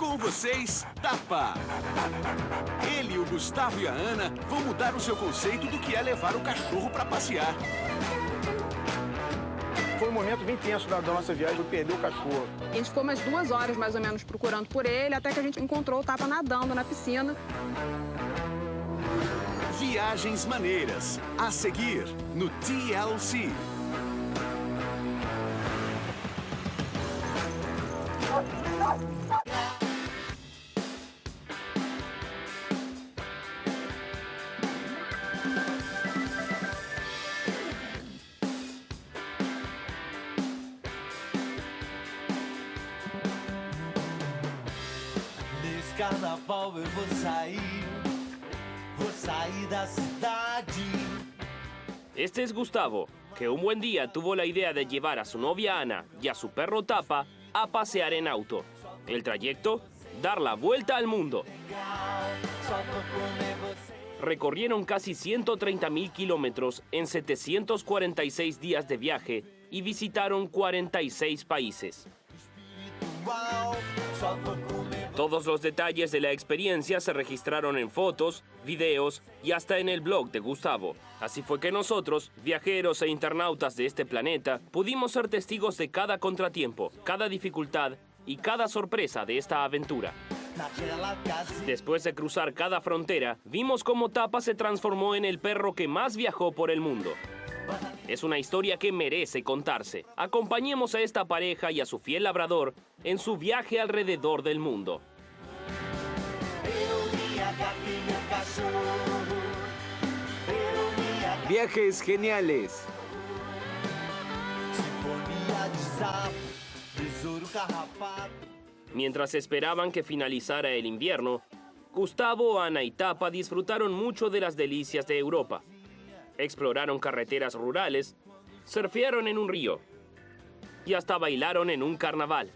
Com vocês, Tapa! Ele, o Gustavo e a Ana vão mudar o seu conceito do que é levar o cachorro para passear. Foi um momento bem tenso da nossa viagem, eu perdi o cachorro. A gente ficou umas 2 horas, mais ou menos, procurando por ele, até que a gente encontrou o Tapa nadando na piscina. Viagens maneiras, a seguir no TLC. Nesse carnaval eu vou sair da cidade. Este es Gustavo, que un buen día tuvo la idea de llevar a su novia Ana y a su perro Tapa a pasear en auto. El trayecto, dar la vuelta al mundo. Recorrieron casi 130.000 kilómetros en 746 días de viaje y visitaron 46 países. Todos los detalles de la experiencia se registraron en fotos, videos y hasta en el blog de Gustavo. Así fue que nosotros, viajeros e internautas de este planeta, pudimos ser testigos de cada contratiempo, cada dificultad y cada sorpresa de esta aventura. Después de cruzar cada frontera, vimos cómo Tapa se transformó en el perro que más viajó por el mundo. Es una historia que merece contarse. Acompañemos a esta pareja y a su fiel labrador en su viaje alrededor del mundo. Viajes geniales. Mientras esperaban que finalizara el invierno, Gustavo, Ana y Tapa disfrutaron mucho de las delicias de Europa. Exploraron carreteras rurales, surfearon en un río y hasta bailaron en un carnaval.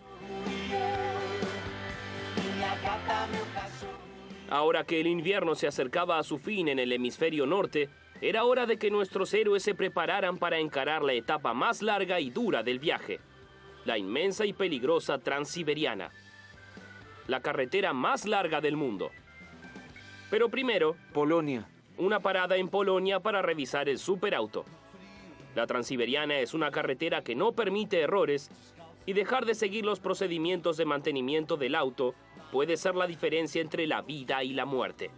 Ahora que el invierno se acercaba a su fin en el hemisferio norte, era hora de que nuestros héroes se prepararan para encarar la etapa más larga y dura del viaje, la inmensa y peligrosa Transiberiana, la carretera más larga del mundo. Pero primero, Polonia. Una parada en Polonia para revisar el superauto. La Transiberiana es una carretera que no permite errores y dejar de seguir los procedimientos de mantenimiento del auto puede ser la diferencia entre la vida y la muerte.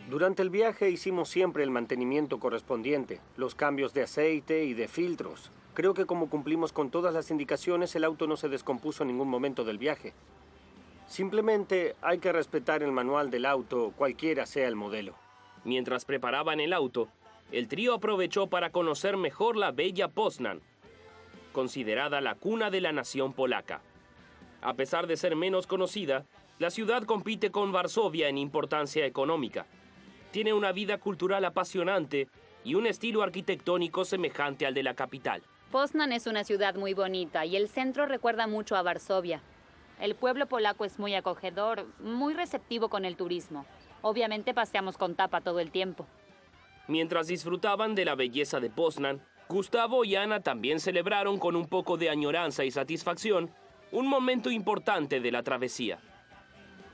Durante el viaje hicimos siempre el mantenimiento correspondiente, los cambios de aceite y de filtros. Creo que como cumplimos con todas las indicaciones, el auto no se descompuso en ningún momento del viaje. Simplemente hay que respetar el manual del auto, cualquiera sea el modelo. Mientras preparaban el auto, el trío aprovechó para conocer mejor la bella Poznań, considerada la cuna de la nación polaca. A pesar de ser menos conocida, la ciudad compite con Varsovia en importancia económica. Tiene una vida cultural apasionante y un estilo arquitectónico semejante al de la capital. Poznań es una ciudad muy bonita y el centro recuerda mucho a Varsovia. El pueblo polaco es muy acogedor, muy receptivo con el turismo. Obviamente paseamos con Tapa todo el tiempo. Mientras disfrutaban de la belleza de Poznań, Gustavo y Ana también celebraron con un poco de añoranza y satisfacción un momento importante de la travesía.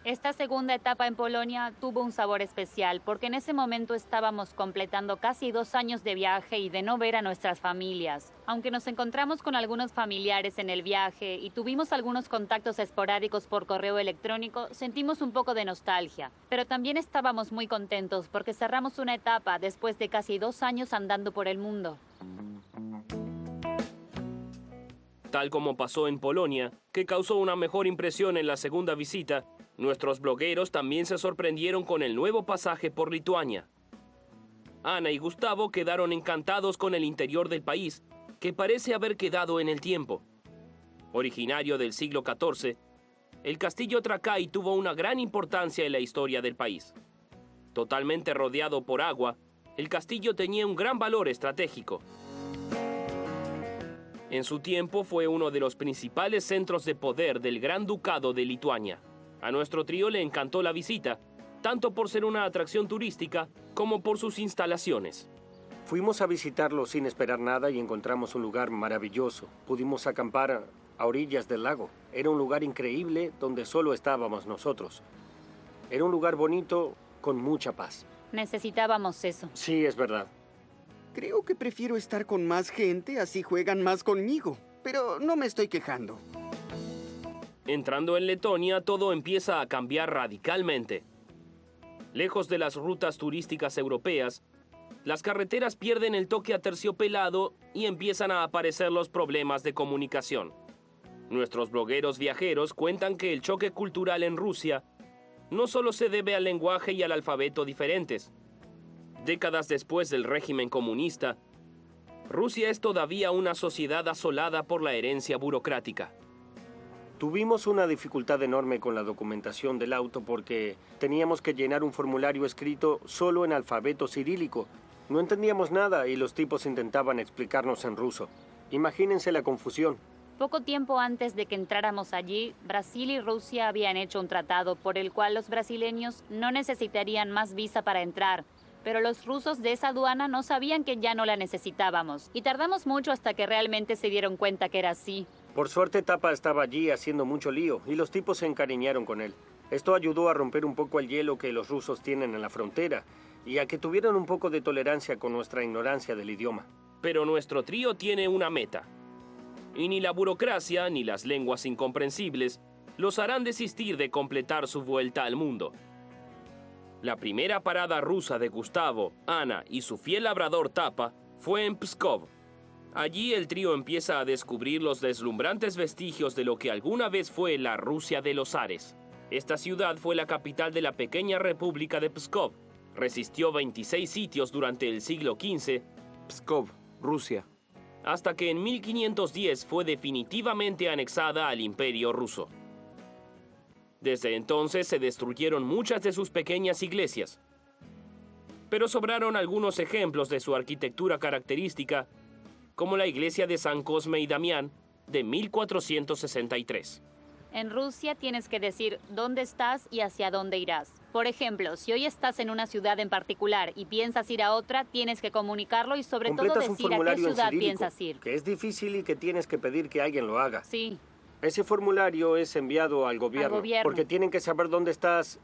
Esta segunda etapa en Polonia tuvo un sabor especial porque en ese momento estábamos completando casi 2 años de viaje y de no ver a nuestras familias. Aunque nos encontramos con algunos familiares en el viaje y tuvimos algunos contactos esporádicos por correo electrónico, sentimos un poco de nostalgia. Pero también estábamos muy contentos porque cerramos una etapa después de casi 2 años andando por el mundo. Tal como pasó en Polonia, que causó una mejor impresión en la segunda visita, nuestros blogueros también se sorprendieron con el nuevo pasaje por Lituania. Ana y Gustavo quedaron encantados con el interior del país, que parece haber quedado en el tiempo. Originario del siglo XIV, el castillo Trakai tuvo una gran importancia en la historia del país. Totalmente rodeado por agua, el castillo tenía un gran valor estratégico. En su tiempo fue uno de los principales centros de poder del Gran Ducado de Lituania. A nuestro trío le encantó la visita, tanto por ser una atracción turística como por sus instalaciones. Fuimos a visitarlo sin esperar nada y encontramos un lugar maravilloso. Pudimos acampar a orillas del lago. Era un lugar increíble donde solo estábamos nosotros. Era un lugar bonito con mucha paz. Necesitábamos eso. Sí, es verdad. Creo que prefiero estar con más gente, así juegan más conmigo. Pero no me estoy quejando. Entrando en Letonia, todo empieza a cambiar radicalmente. Lejos de las rutas turísticas europeas, las carreteras pierden el toque aterciopelado y empiezan a aparecer los problemas de comunicación. Nuestros blogueros viajeros cuentan que el choque cultural en Rusia no solo se debe al lenguaje y al alfabeto diferentes. Décadas después del régimen comunista, Rusia es todavía una sociedad asolada por la herencia burocrática. Tuvimos una dificultad enorme con la documentación del auto porque teníamos que llenar un formulario escrito solo en alfabeto cirílico. No entendíamos nada y los tipos intentaban explicarnos en ruso. Imagínense la confusión. Poco tiempo antes de que entráramos allí, Brasil y Rusia habían hecho un tratado por el cual los brasileños no necesitarían más visa para entrar, pero los rusos de esa aduana no sabían que ya no la necesitábamos. Y tardamos mucho hasta que realmente se dieron cuenta que era así. Por suerte, Tapa estaba allí haciendo mucho lío y los tipos se encariñaron con él. Esto ayudó a romper un poco el hielo que los rusos tienen en la frontera y a que tuvieran un poco de tolerancia con nuestra ignorancia del idioma. Pero nuestro trío tiene una meta. Y ni la burocracia ni las lenguas incomprensibles los harán desistir de completar su vuelta al mundo. La primera parada rusa de Gustavo, Ana y su fiel labrador Tapa fue en Pskov. Allí el trío empieza a descubrir los deslumbrantes vestigios de lo que alguna vez fue la Rusia de los Zares. Esta ciudad fue la capital de la pequeña república de Pskov. Resistió 26 sitios durante el siglo XV. Pskov, Rusia. Hasta que en 1510 fue definitivamente anexada al Imperio Ruso. Desde entonces se destruyeron muchas de sus pequeñas iglesias. Pero sobraron algunos ejemplos de su arquitectura característica, como la iglesia de San Cosme y Damián de 1463. En Rusia tienes que decir dónde estás y hacia dónde irás. Por ejemplo, si hoy estás en una ciudad en particular y piensas ir a otra, tienes que comunicarlo y sobre todo Completas un decir a qué formulario en ciudad cirílico, piensas ir. que es difícil y que tienes que pedir que alguien lo haga. Sí. Ese formulario es enviado al gobierno, porque tienen que saber dónde estás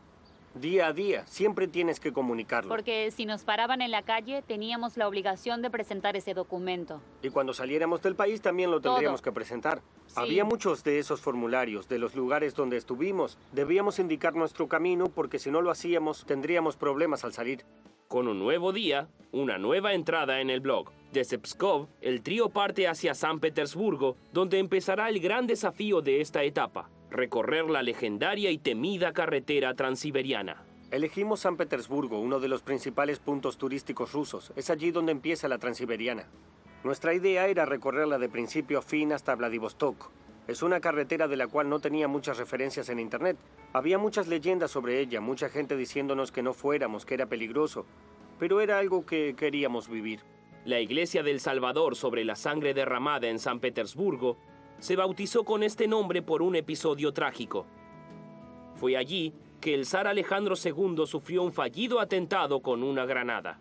día a día. Siempre tienes que comunicarlo. Porque si nos paraban en la calle, teníamos la obligación de presentar ese documento. Y cuando saliéramos del país también lo tendríamos que presentar. Sí. Había muchos de esos formularios, de los lugares donde estuvimos. Debíamos indicar nuestro camino porque si no lo hacíamos, tendríamos problemas al salir. Con un nuevo día, una nueva entrada en el blog. Desde Pskov, el trío parte hacia San Petersburgo, donde empezará el gran desafío de esta etapa: recorrer la legendaria y temida carretera transiberiana. Elegimos San Petersburgo, uno de los principales puntos turísticos rusos. Es allí donde empieza la transiberiana. Nuestra idea era recorrerla de principio a fin hasta Vladivostok. Es una carretera de la cual no tenía muchas referencias en internet. Había muchas leyendas sobre ella, mucha gente diciéndonos que no fuéramos, que era peligroso. Pero era algo que queríamos vivir. La iglesia del Salvador sobre la sangre derramada en San Petersburgo se bautizó con este nombre por un episodio trágico. Fue allí que el zar Alejandro II sufrió un fallido atentado con una granada.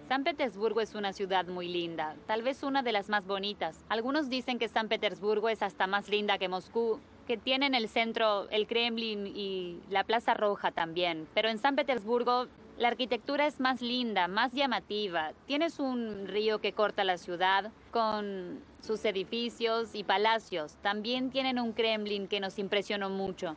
San Petersburgo es una ciudad muy linda, tal vez una de las más bonitas. Algunos dicen que San Petersburgo es hasta más linda que Moscú, que tiene en el centro el Kremlin y la Plaza Roja también. Pero en San Petersburgo la arquitectura es más linda, más llamativa. Tienes un río que corta la ciudad con sus edificios y palacios. También tienen un Kremlin que nos impresionó mucho.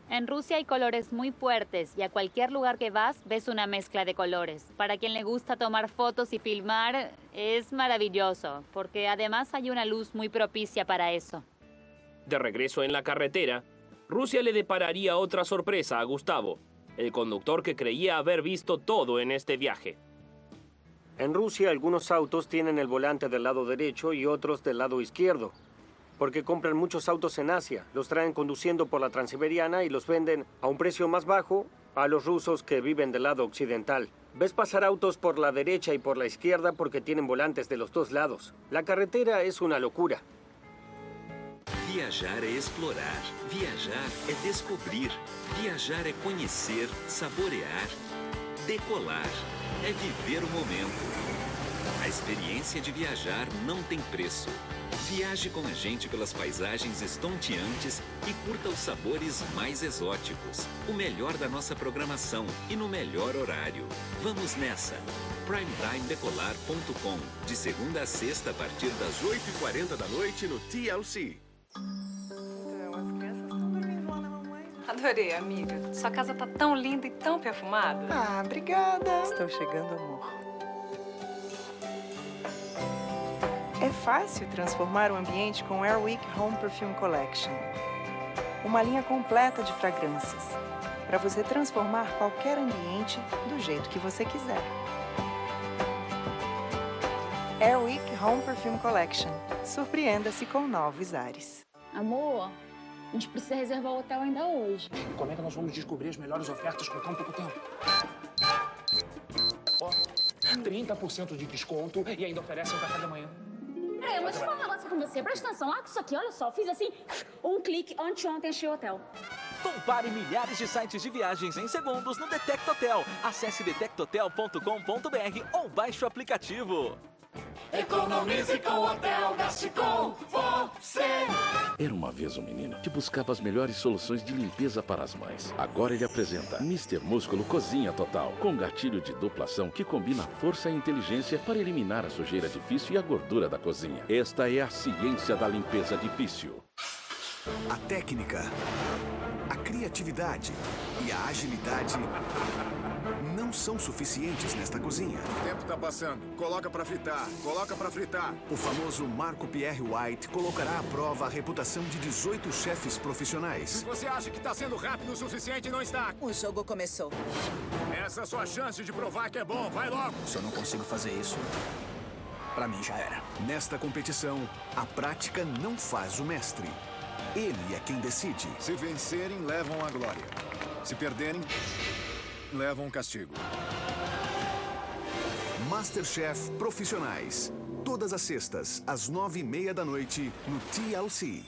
En Rusia hay colores muy fuertes y a cualquier lugar que vas ves una mezcla de colores. Para quien le gusta tomar fotos y filmar, es maravilloso, porque además hay una luz muy propicia para eso. De regreso en la carretera, Rusia le depararía otra sorpresa a Gustavo, el conductor que creía haber visto todo en este viaje. En Rusia algunos autos tienen el volante del lado derecho y otros del lado izquierdo, porque compran muchos autos en Asia, los traen conduciendo por la Transiberiana y los venden a un precio más bajo a los rusos que viven del lado occidental. Ves pasar autos por la derecha y por la izquierda porque tienen volantes de los dos lados. La carretera es una locura. Viajar é explorar, viajar é descobrir, viajar é conhecer, saborear, decolar, é viver o momento. A experiência de viajar não tem preço. Viaje com a gente pelas paisagens estonteantes e curta os sabores mais exóticos. O melhor da nossa programação e no melhor horário. Vamos nessa! primetimedecolar.com. De segunda a sexta, a partir das 8h40 da noite no TLC. Então, as crianças estão dormindo lá na mamãe. Adorei, amiga. Sua casa tá tão linda e tão perfumada. Ah, obrigada. Estou chegando, amor. É fácil transformar o ambiente com Airwick Home Perfume Collection. Uma linha completa de fragrâncias, para você transformar qualquer ambiente do jeito que você quiser. Airwick Home Perfume Collection. Surpreenda-se com novos ares. Amor, a gente precisa reservar o hotel ainda hoje. E como é que nós vamos descobrir as melhores ofertas com tão pouco tempo? Ó, 30% de desconto e ainda oferece um café da manhã. Peraí, mas deixa eu falar um negócio com você. Presta atenção lá com isso aqui, olha só. Fiz assim, um clique, anteontem achei o hotel. Compare milhares de sites de viagens em segundos no Detect Hotel. Acesse detecthotel.com.br ou baixe o aplicativo. Economize com o hotel, gaste com você. Era uma vez um menino que buscava as melhores soluções de limpeza para as mães. Agora ele apresenta Mr. Músculo Cozinha Total, com gatilho de dupla ação que combina força e inteligência para eliminar a sujeira difícil e a gordura da cozinha. Esta é a ciência da limpeza difícil. A técnica, a criatividade e a agilidade não são suficientes nesta cozinha. O tempo tá passando. Coloca pra fritar. Coloca pra fritar. O famoso Marco Pierre White colocará à prova a reputação de 18 chefes profissionais. Se você acha que tá sendo rápido o suficiente, não está. O jogo começou. Essa é a sua chance de provar que é bom. Vai logo. Se eu não consigo fazer isso, pra mim já era. Nesta competição, a prática não faz o mestre. Ele é quem decide. Se vencerem, levam a glória. Se perderem, levam um castigo. MasterChef Profissionais. Todas as sextas, às 9h30 da noite, no TLC.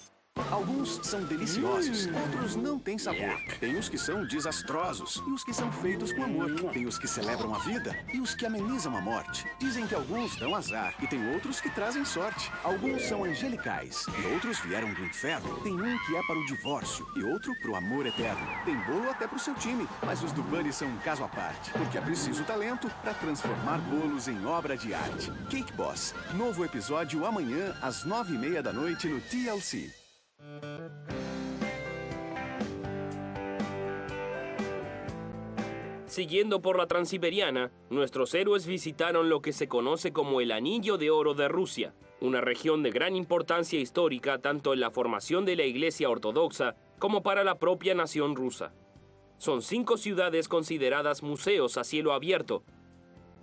Alguns são deliciosos, outros não têm sabor. Tem os que são desastrosos e os que são feitos com amor. Tem os que celebram a vida e os que amenizam a morte. Dizem que alguns dão azar e tem outros que trazem sorte. Alguns são angelicais e outros vieram do inferno. Tem um que é para o divórcio e outro para o amor eterno. Tem bolo até para o seu time, mas os do Bunny são um caso à parte, porque é preciso talento para transformar bolos em obra de arte. Cake Boss. Novo episódio amanhã às 9h30 da noite no TLC. Siguiendo por la Transiberiana, nuestros héroes visitaron lo que se conoce como el Anillo de Oro de Rusia, una región de gran importancia histórica tanto en la formación de la Iglesia Ortodoxa como para la propia nación rusa. Son 5 ciudades consideradas museos a cielo abierto,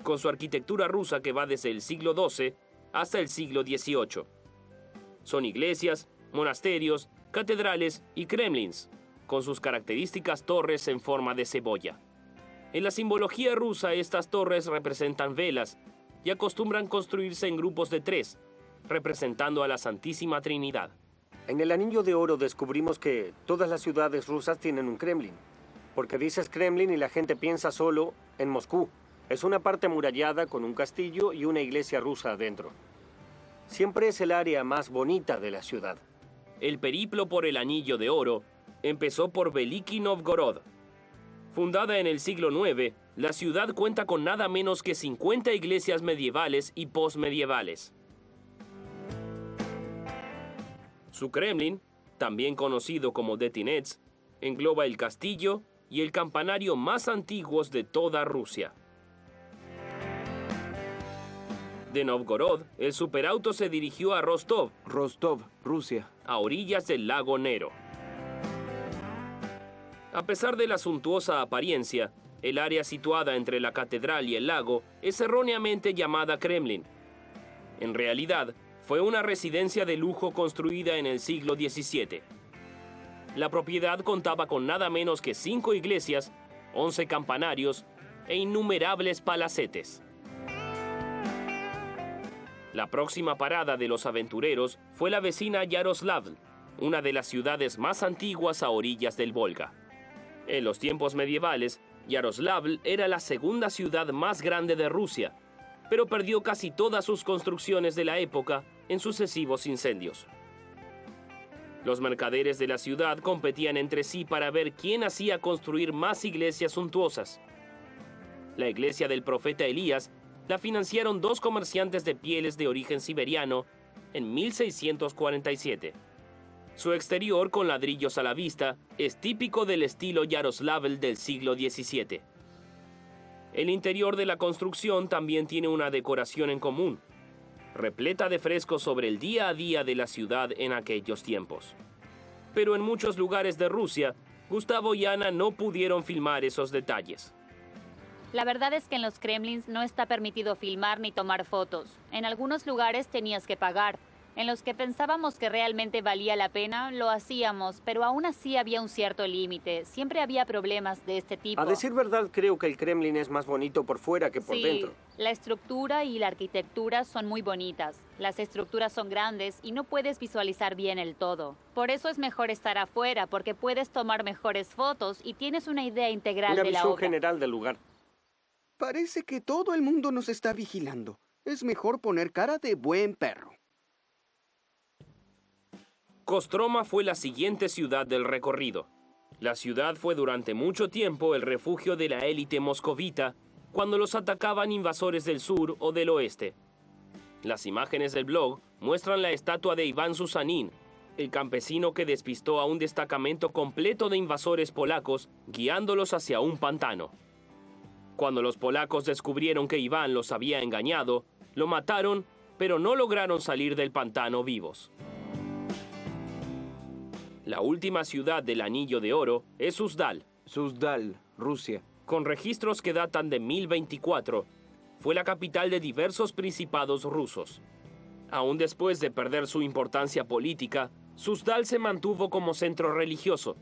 con su arquitectura rusa que va desde el siglo XII hasta el siglo XVIII. Son iglesias, monasterios, catedrales y kremlins, con sus características torres en forma de cebolla. En la simbología rusa, estas torres representan velas y acostumbran construirse en grupos de 3, representando a la Santísima Trinidad. En el Anillo de Oro descubrimos que todas las ciudades rusas tienen un Kremlin, porque dices Kremlin y la gente piensa solo en Moscú. Es una parte amurallada con un castillo y una iglesia rusa adentro. Siempre es el área más bonita de la ciudad. El periplo por el Anillo de Oro empezó por Veliki Novgorod. Fundada en el siglo IX, la ciudad cuenta con nada menos que 50 iglesias medievales y postmedievales. Su Kremlin, también conocido como Detinets, engloba el castillo y el campanario más antiguos de toda Rusia. De Novgorod, el superauto se dirigió a Rostov, Rusia, a orillas del lago Nero. A pesar de la suntuosa apariencia, el área situada entre la catedral y el lago es erróneamente llamada Kremlin. En realidad, fue una residencia de lujo construida en el siglo XVII. La propiedad contaba con nada menos que 5 iglesias, 11 campanarios e innumerables palacetes. La próxima parada de los aventureros fue la vecina Yaroslavl, una de las ciudades más antiguas a orillas del Volga. En los tiempos medievales, Yaroslavl era la segunda ciudad más grande de Rusia, pero perdió casi todas sus construcciones de la época en sucesivos incendios. Los mercaderes de la ciudad competían entre sí para ver quién hacía construir más iglesias suntuosas. La iglesia del profeta Elías la financiaron 2 comerciantes de pieles de origen siberiano en 1647. Su exterior, con ladrillos a la vista, es típico del estilo Yaroslavel del siglo XVII. El interior de la construcción también tiene una decoración en común, repleta de frescos sobre el día a día de la ciudad en aquellos tiempos. Pero en muchos lugares de Rusia, Gustavo y Ana no pudieron filmar esos detalles. La verdad es que en los Kremlins no está permitido filmar ni tomar fotos. En algunos lugares tenías que pagar. En los que pensábamos que realmente valía la pena, lo hacíamos, pero aún así había un cierto límite. Siempre había problemas de este tipo. A decir verdad, creo que el Kremlin es más bonito por fuera que por dentro. La estructura y la arquitectura son muy bonitas. Las estructuras son grandes y no puedes visualizar bien el todo. Por eso es mejor estar afuera, porque puedes tomar mejores fotos y tienes una idea integral de la obra. Una visión general del lugar. Parece que todo el mundo nos está vigilando. Es mejor poner cara de buen perro. Kostroma fue la siguiente ciudad del recorrido. La ciudad fue durante mucho tiempo el refugio de la élite moscovita cuando los atacaban invasores del sur o del oeste. Las imágenes del blog muestran la estatua de Iván Susanin, el campesino que despistó a un destacamento completo de invasores polacos guiándolos hacia un pantano. Cuando los polacos descubrieron que Iván los había engañado, lo mataron, pero no lograron salir del pantano vivos. La última ciudad del Anillo de Oro es Suzdal. Suzdal, Rusia. Con registros que datan de 1024, fue la capital de diversos principados rusos. Aún después de perder su importancia política, Suzdal se mantuvo como centro religioso.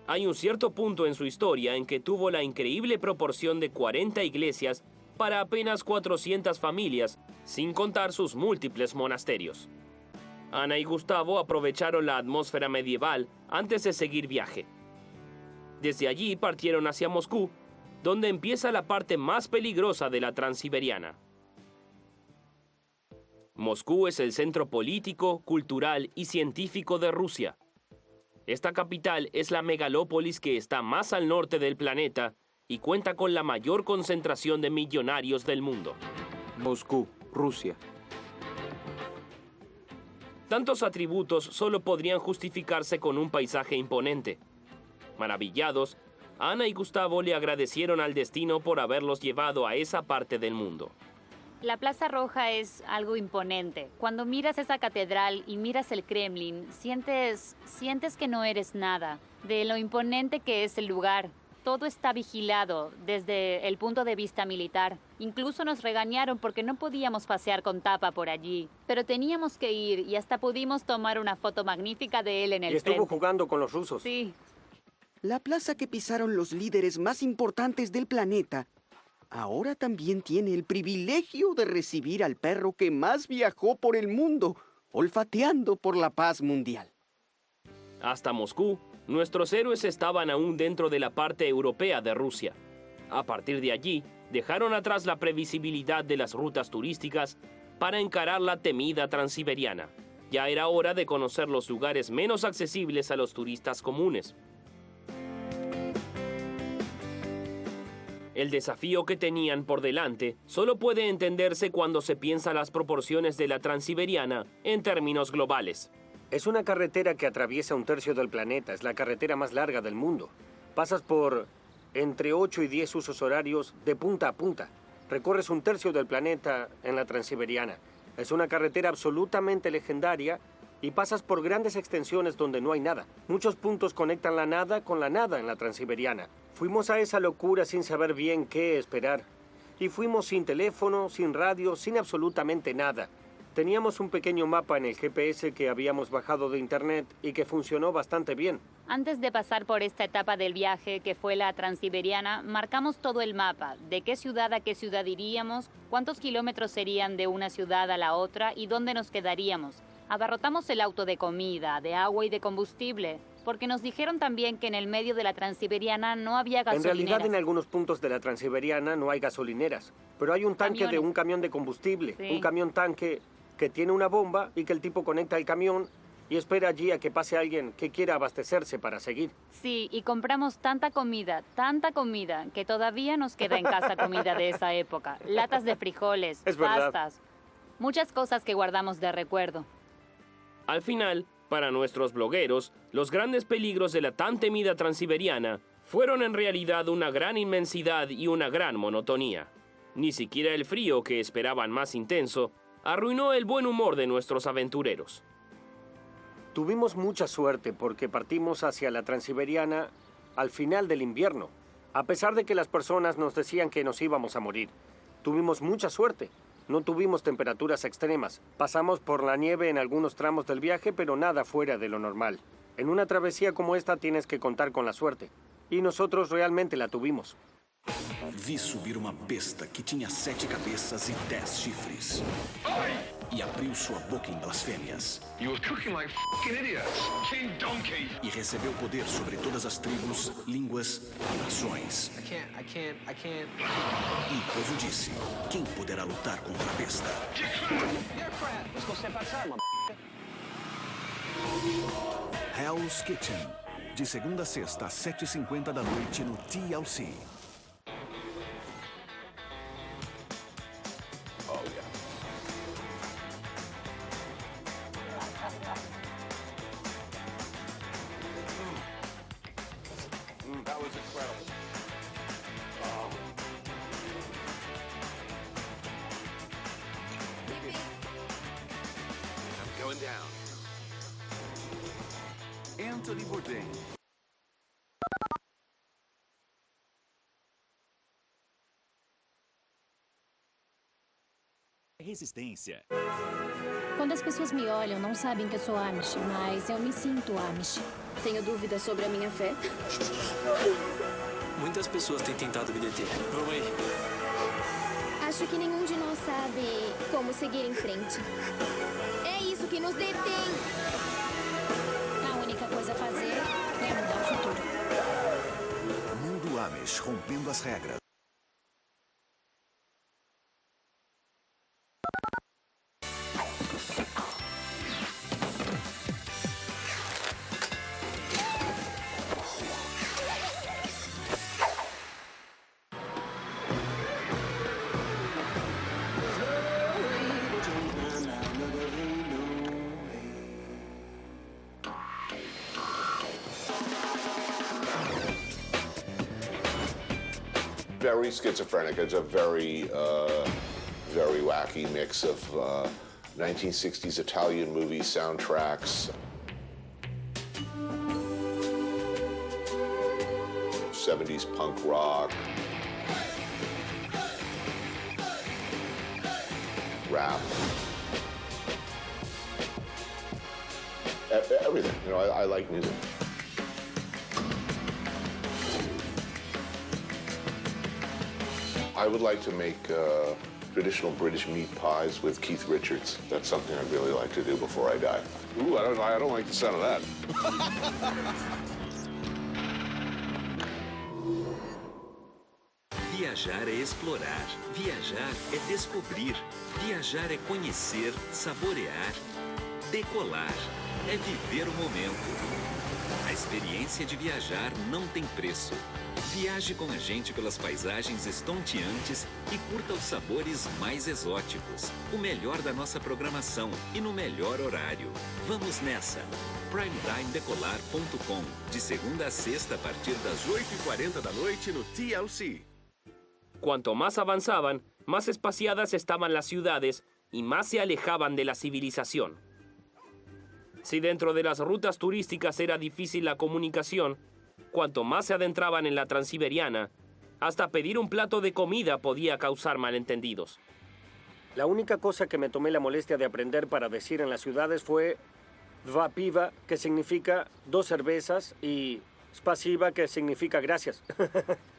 Hay un cierto punto en su historia en que tuvo la increíble proporción de 40 iglesias para apenas 400 familias, sin contar sus múltiples monasterios. Ana y Gustavo aprovecharon la atmósfera medieval antes de seguir viaje. Desde allí partieron hacia Moscú, donde empieza la parte más peligrosa de la Transiberiana. Moscú es el centro político, cultural y científico de Rusia. Esta capital es la megalópolis que está más al norte del planeta y cuenta con la mayor concentración de millonarios del mundo. Moscú, Rusia. Tantos atributos solo podrían justificarse con un paisaje imponente. Maravillados, Ana y Gustavo le agradecieron al destino por haberlos llevado a esa parte del mundo. La Plaza Roja es algo imponente. Cuando miras esa catedral y miras el Kremlin, sientes que no eres nada, de lo imponente que es el lugar. Todo está vigilado desde el punto de vista militar. Incluso nos regañaron porque no podíamos pasear con tapa por allí. Pero teníamos que ir y hasta pudimos tomar una foto magnífica de él en el frente. Y estuvo jugando con los rusos. Sí. La plaza que pisaron los líderes más importantes del planeta ahora también tiene el privilegio de recibir al perro que más viajó por el mundo, olfateando por la paz mundial. Hasta Moscú, nuestros héroes estaban aún dentro de la parte europea de Rusia. A partir de allí, dejaron atrás la previsibilidad de las rutas turísticas para encarar la temida Transiberiana. Ya era hora de conocer los lugares menos accesibles a los turistas comunes. El desafío que tenían por delante solo puede entenderse cuando se piensa las proporciones de la Transiberiana en términos globales. Es una carretera que atraviesa 1/3 del planeta. Es la carretera más larga del mundo. Pasas por entre 8 y 10 usos horarios de punta a punta. Recorres 1/3 del planeta en la Transiberiana. Es una carretera absolutamente legendaria y pasas por grandes extensiones donde no hay nada. Muchos puntos conectan la nada con la nada en la Transiberiana. Fuimos a esa locura sin saber bien qué esperar. Y fuimos sin teléfono, sin radio, sin absolutamente nada. Teníamos un pequeño mapa en el GPS que habíamos bajado de internet y que funcionó bastante bien. Antes de pasar por esta etapa del viaje, que fue la Transiberiana, marcamos todo el mapa, de qué ciudad a qué ciudad iríamos, cuántos kilómetros serían de una ciudad a la otra y dónde nos quedaríamos. Abarrotamos el auto de comida, de agua y de combustible. porque nos dijeron también que en el medio de la Transiberiana no había En gasolineras. realidad, en algunos puntos de la Transiberiana no hay gasolineras, pero hay un tanque de un camión de combustible, Sí. un camión tanque que tiene una bomba y que el tipo conecta al camión y espera allí a que pase alguien que quiera abastecerse para seguir. Sí, y compramos tanta comida, que todavía nos queda en casa comida de esa época. Latas de frijoles, Es verdad. pastas, muchas cosas que guardamos de recuerdo. Al final, para nuestros blogueros, los grandes peligros de la tan temida Transiberiana fueron en realidad una gran inmensidad y una gran monotonía. Ni siquiera el frío, que esperaban más intenso, arruinó el buen humor de nuestros aventureros. Tuvimos mucha suerte porque partimos hacia la Transiberiana al final del invierno, a pesar de que las personas nos decían que nos íbamos a morir. Tuvimos mucha suerte. No tuvimos temperaturas extremas. Pasamos por la nieve en algunos tramos del viaje, pero nada fuera de lo normal. En una travesía como esta tienes que contar con la suerte. Y nosotros realmente la tuvimos. Vi subir uma besta que tinha 7 cabeças e 10 chifres. E abriu sua boca em blasfêmias. E recebeu poder sobre todas as tribos, línguas e nações. E o povo disse: quem poderá lutar contra a besta? Hell's Kitchen. De segunda a sexta, às 7h50 da noite no TLC. That was incredible. I'm going down. Anthony Bourdain. Resistência. Quando as pessoas me olham, não sabem que eu sou Amish, mas eu me sinto Amish. Tenho dúvidas sobre a minha fé. Muitas pessoas têm tentado me deter. Vamos aí. Acho que nenhum de nós sabe como seguir em frente. É isso que nos detém. A única coisa a fazer é mudar o futuro. Mundo Amish, rompendo as regras. Very schizophrenic. It's a very wacky mix of 1960s Italian movie soundtracks, 70s punk rock, rap, everything. You know, I like music. I would like to make traditional British meat pies with Keith Richards. That's something I'd really like to do before I die. Ooh, I don't like the sound of that. Viajar é explorar. Viajar é descobrir. Viajar é conhecer, saborear. Decolar é viver o momento. A experiência de viajar não tem preço. Viaje com a gente pelas paisagens estonteantes e curta os sabores mais exóticos. O melhor da nossa programação e no melhor horário. Vamos nessa! PrimetimeDecolar.com. De segunda a sexta, a partir das 8h40 da noite no TLC. Cuanto más avanzaban, más espaciadas estaban las ciudades y más se alejaban de la civilización. Si dentro de las rutas turísticas era difícil la comunicación, cuanto más se adentraban en la Transiberiana, hasta pedir un plato de comida podía causar malentendidos. La única cosa que me tomé la molestia de aprender para decir en las ciudades fue Dva piva, que significa 2 cervezas, y spasiba, que significa gracias.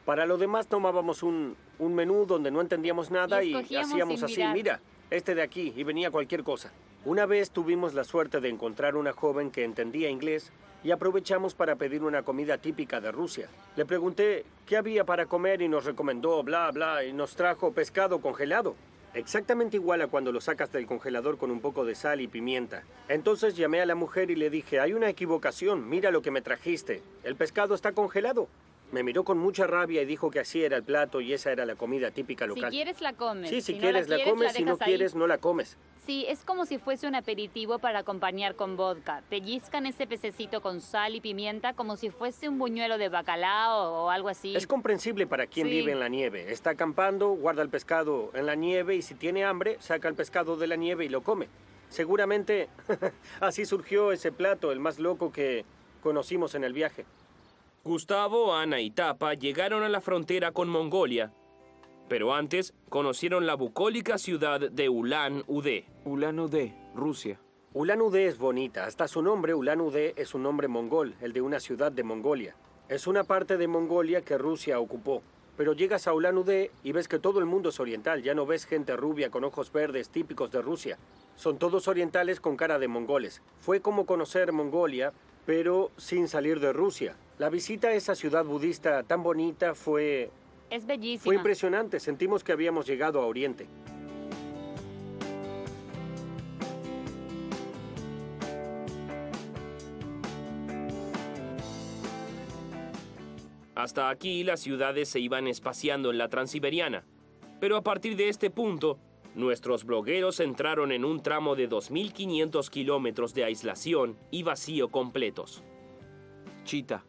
Para lo demás tomábamos un menú donde no entendíamos nada y hacíamos sin así, mirar. mira, este de aquí, y venía cualquier cosa. Una vez tuvimos la suerte de encontrar una joven que entendía inglés y aprovechamos para pedir una comida típica de Rusia. Le pregunté qué había para comer y nos recomendó bla bla y nos trajo pescado congelado. Exactamente igual a cuando lo sacas del congelador con un poco de sal y pimienta. Entonces llamé a la mujer y le dije, hay una equivocación, mira lo que me trajiste. El pescado está congelado. Me miró con mucha rabia y dijo que así era el plato y esa era la comida típica local. Si quieres la comes. Sí, si quieres la comes, si no quieres no la comes. Sí, es como si fuese un aperitivo para acompañar con vodka. Pellizcan ese pececito con sal y pimienta como si fuese un buñuelo de bacalao o algo así. Es comprensible para quien vive en la nieve. Está acampando, guarda el pescado en la nieve y si tiene hambre, saca el pescado de la nieve y lo come. Seguramente así surgió ese plato, el más loco que conocimos en el viaje. Gustavo, Ana y Tapa llegaron a la frontera con Mongolia, pero antes conocieron la bucólica ciudad de Ulan-Ude. Ulan-Ude, Rusia. Ulan-Ude es bonita. Hasta su nombre, Ulan-Ude, es un nombre mongol, el de una ciudad de Mongolia. Es una parte de Mongolia que Rusia ocupó. Pero llegas a Ulan-Ude y ves que todo el mundo es oriental. Ya no ves gente rubia con ojos verdes típicos de Rusia. Son todos orientales con cara de mongoles. Fue como conocer Mongolia, pero sin salir de Rusia. La visita a esa ciudad budista tan bonita fue... Es bellísima. Fue impresionante. Sentimos que habíamos llegado a Oriente. Hasta aquí las ciudades se iban espaciando en la Transiberiana. Pero a partir de este punto, nuestros blogueros entraron en un tramo de 2.500 kilómetros de aislación y vacío completos. Chita.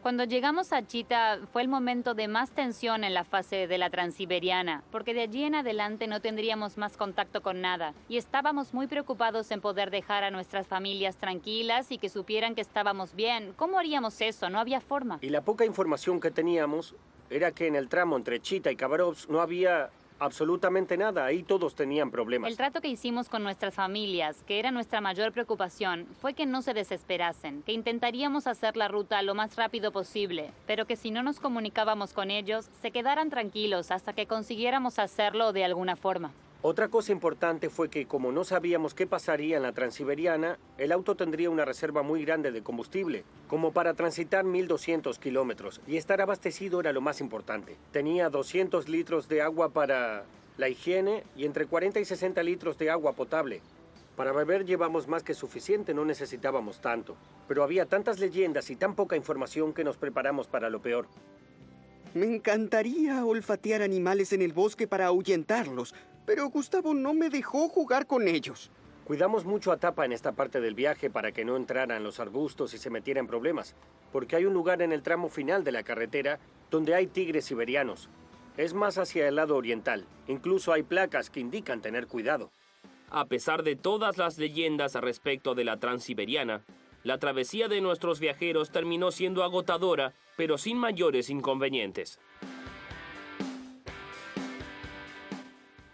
Cuando llegamos a Chita fue el momento de más tensión en la fase de la Transiberiana, porque de allí en adelante no tendríamos más contacto con nada y estábamos muy preocupados en poder dejar a nuestras familias tranquilas y que supieran que estábamos bien. ¿Cómo haríamos eso? No había forma. Y la poca información que teníamos era que en el tramo entre Chita y Khabarovsk no había absolutamente nada. Ahí todos tenían problemas. El trato que hicimos con nuestras familias, que era nuestra mayor preocupación, fue que no se desesperasen, que intentaríamos hacer la ruta lo más rápido posible, pero que si no nos comunicábamos con ellos, se quedaran tranquilos hasta que consiguiéramos hacerlo de alguna forma. Otra cosa importante fue que, como no sabíamos qué pasaría en la Transiberiana, el auto tendría una reserva muy grande de combustible, como para transitar 1.200 kilómetros, y estar abastecido era lo más importante. Tenía 200 litros de agua para la higiene y entre 40 y 60 litros de agua potable. Para beber llevamos más que suficiente, no necesitábamos tanto. Pero había tantas leyendas y tan poca información que nos preparamos para lo peor. Me encantaría olfatear animales en el bosque para ahuyentarlos, pero Gustavo no me dejó jugar con ellos. Cuidamos mucho a Tapa en esta parte del viaje para que no entraran los arbustos y se metiera en problemas, porque hay un lugar en el tramo final de la carretera donde hay tigres siberianos. Es más hacia el lado oriental. Incluso hay placas que indican tener cuidado. A pesar de todas las leyendas respecto de la Transiberiana, la travesía de nuestros viajeros terminó siendo agotadora, pero sin mayores inconvenientes.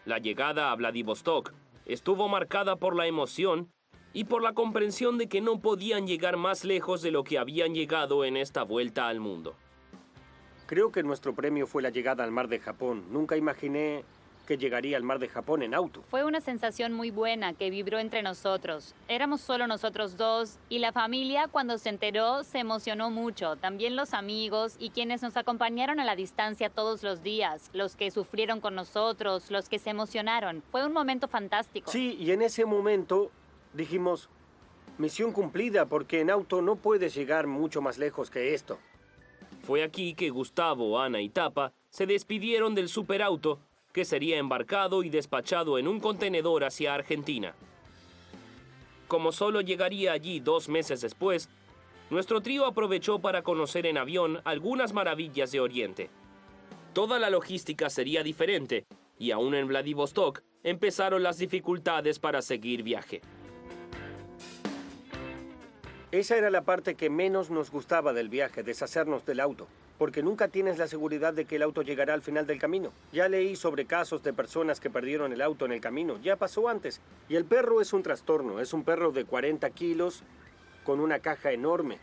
La llegada a Vladivostok estuvo marcada por la emoción y por la comprensión de que no podían llegar más lejos de lo que habían llegado en esta vuelta al mundo. Creo que nuestro premio fue la llegada al Mar de Japón. Nunca imaginé que llegaría al Mar de Japón en auto. Fue una sensación muy buena que vibró entre nosotros. Éramos solo nosotros dos y la familia, cuando se enteró, se emocionó mucho. También los amigos y quienes nos acompañaron a la distancia todos los días, los que sufrieron con nosotros, los que se emocionaron. Fue un momento fantástico. Sí, y en ese momento dijimos, misión cumplida, porque en auto no puedes llegar mucho más lejos que esto. Fue aquí que Gustavo, Ana y Tapa se despidieron del superauto que sería embarcado y despachado en un contenedor hacia Argentina. Como solo llegaría allí 2 meses después, nuestro trío aprovechó para conocer en avión algunas maravillas de Oriente. Toda la logística sería diferente, y aún en Vladivostok empezaron las dificultades para seguir viaje. Esa era la parte que menos nos gustaba del viaje, deshacernos del auto, porque nunca tienes la seguridad de que el auto llegará al final del camino. Ya leí sobre casos de personas que perdieron el auto en el camino, ya pasó antes. Y el perro es un trastorno, es un perro de 40 kilos con una caja enorme.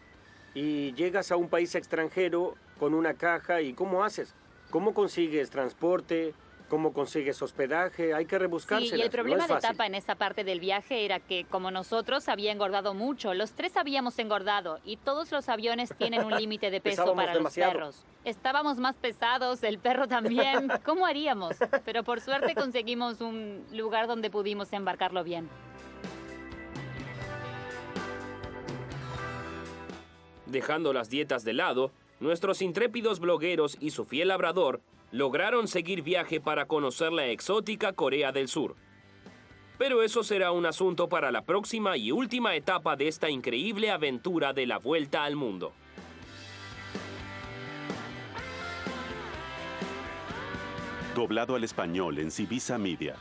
Y llegas a un país extranjero con una caja y ¿cómo haces? ¿Cómo consigues transporte? ¿Cómo consigues hospedaje? Hay que rebuscárselas. Sí, y el problema no es de fácil. Tapa en esa parte del viaje era que, como nosotros, había engordado mucho. Los tres habíamos engordado y todos los aviones tienen un límite de peso Pesábamos para demasiado. los perros. Estábamos más pesados, el perro también. ¿Cómo haríamos? Pero por suerte conseguimos un lugar donde pudimos embarcarlo bien. Dejando las dietas de lado, nuestros intrépidos blogueros y su fiel labrador lograron seguir viaje para conocer la exótica Corea del Sur. Pero eso será un asunto para la próxima y última etapa de esta increíble aventura de la vuelta al mundo. Doblado al español en Civisa Media.